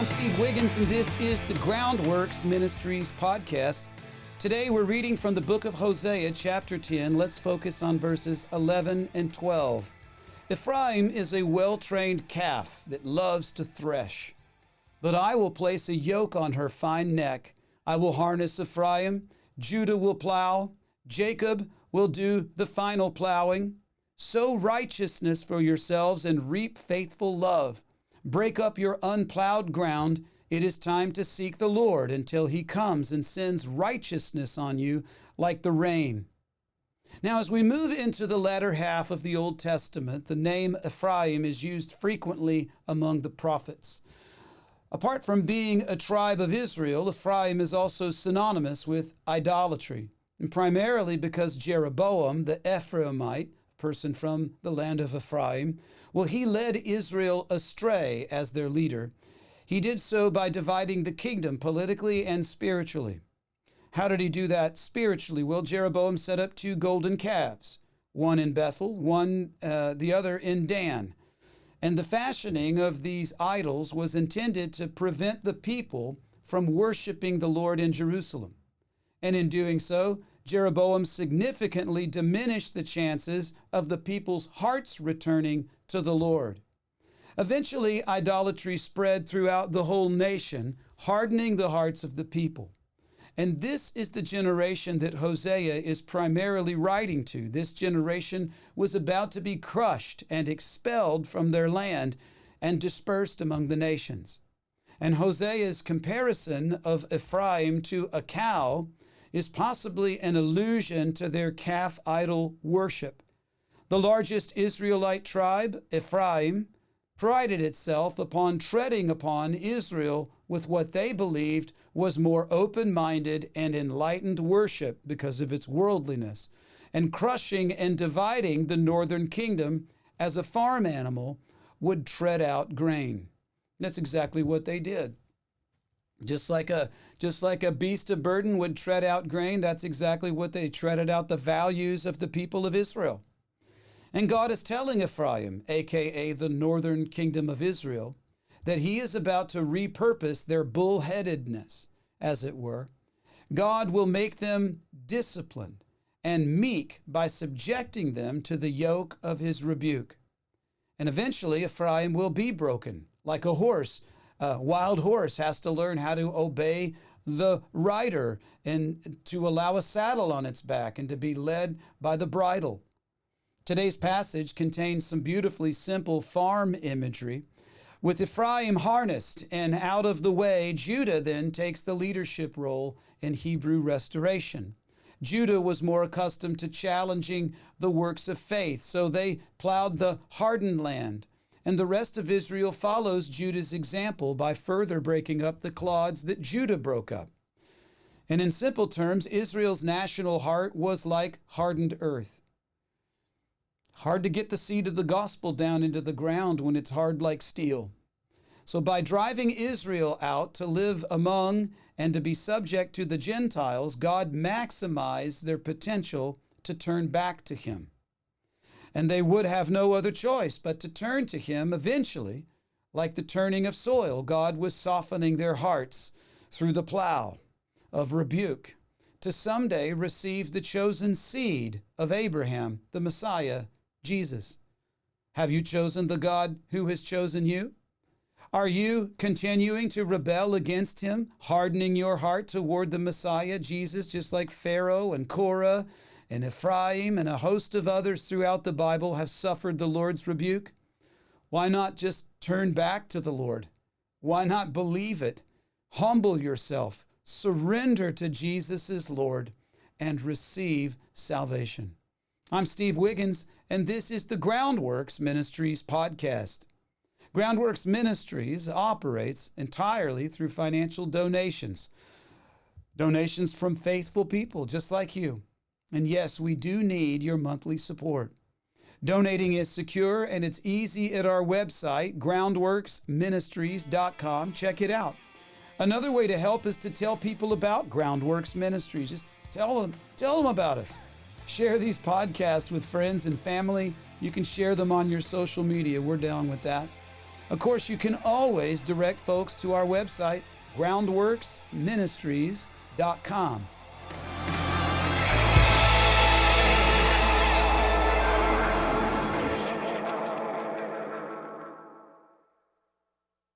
I'm Steve Wiggins, and this is the Groundworks Ministries podcast. Today we're reading from the book of Hosea, chapter 10. Let's focus on verses 11 and 12. Ephraim is a well-trained calf that loves to thresh. But I will place a yoke on her fine neck. I will harness Ephraim. Judah will plow. Jacob will do the final plowing. Sow righteousness for yourselves and reap faithful love. Break up your unplowed ground. It is time to seek the Lord until He comes and sends righteousness on you like the rain. Now, as we move into the latter half of the Old Testament, the name Ephraim is used frequently among the prophets. Apart from being a tribe of Israel, Ephraim is also synonymous with idolatry, and primarily because Jeroboam, the Ephraimite, person from the land of Ephraim, he led Israel astray as their leader. He did so by dividing the kingdom politically and spiritually. How did he do that spiritually? Well, Jeroboam set up 2 golden calves, one in Bethel, the other in Dan. And the fashioning of these idols was intended to prevent the people from worshiping the Lord in Jerusalem. And in doing so, Jeroboam significantly diminished the chances of the people's hearts returning to the Lord. Eventually, idolatry spread throughout the whole nation, hardening the hearts of the people. And this is the generation that Hosea is primarily writing to. This generation was about to be crushed and expelled from their land and dispersed among the nations. And Hosea's comparison of Ephraim to a cow is possibly an allusion to their calf idol worship. The largest Israelite tribe, Ephraim, prided itself upon treading upon Israel with what they believed was more open-minded and enlightened worship because of its worldliness, and crushing and dividing the northern kingdom as a farm animal would tread out grain. That's exactly what they did. Just like a beast of burden would tread out grain, that's exactly what they treaded out, the values of the people of Israel. And God is telling Ephraim, aka the northern kingdom of Israel, that He is about to repurpose their bullheadedness, as it were. God will make them disciplined and meek by subjecting them to the yoke of His rebuke. And eventually Ephraim will be broken, like a horse. A wild horse has to learn how to obey the rider and to allow a saddle on its back and to be led by the bridle. Today's passage contains some beautifully simple farm imagery. With Ephraim harnessed and out of the way, Judah then takes the leadership role in Hebrew restoration. Judah was more accustomed to challenging the works of faith, so they plowed the hardened land. And the rest of Israel follows Judah's example by further breaking up the clods that Judah broke up. And in simple terms, Israel's national heart was like hardened earth. Hard to get the seed of the gospel down into the ground when it's hard like steel. So by driving Israel out to live among and to be subject to the Gentiles, God maximized their potential to turn back to Him. And they would have no other choice but to turn to Him eventually. Like the turning of soil, God was softening their hearts through the plow of rebuke to someday receive the chosen seed of Abraham, the Messiah, Jesus. Have you chosen the God who has chosen you? Are you continuing to rebel against Him, hardening your heart toward the Messiah, Jesus, just like Pharaoh and Korah and Ephraim and a host of others throughout the Bible have suffered the Lord's rebuke? Why not just turn back to the Lord? Why not believe it? Humble yourself, surrender to Jesus as Lord, and receive salvation. I'm Steve Wiggins, and this is the Groundworks Ministries podcast. Groundworks Ministries operates entirely through financial donations. Donations from faithful people just like you. And yes, we do need your monthly support. Donating is secure and it's easy at our website, groundworksministries.com. Check it out. Another way to help is to tell people about Groundworks Ministries. Just tell them about us. Share these podcasts with friends and family. You can share them on your social media. We're down with that. Of course, you can always direct folks to our website, groundworksministries.com.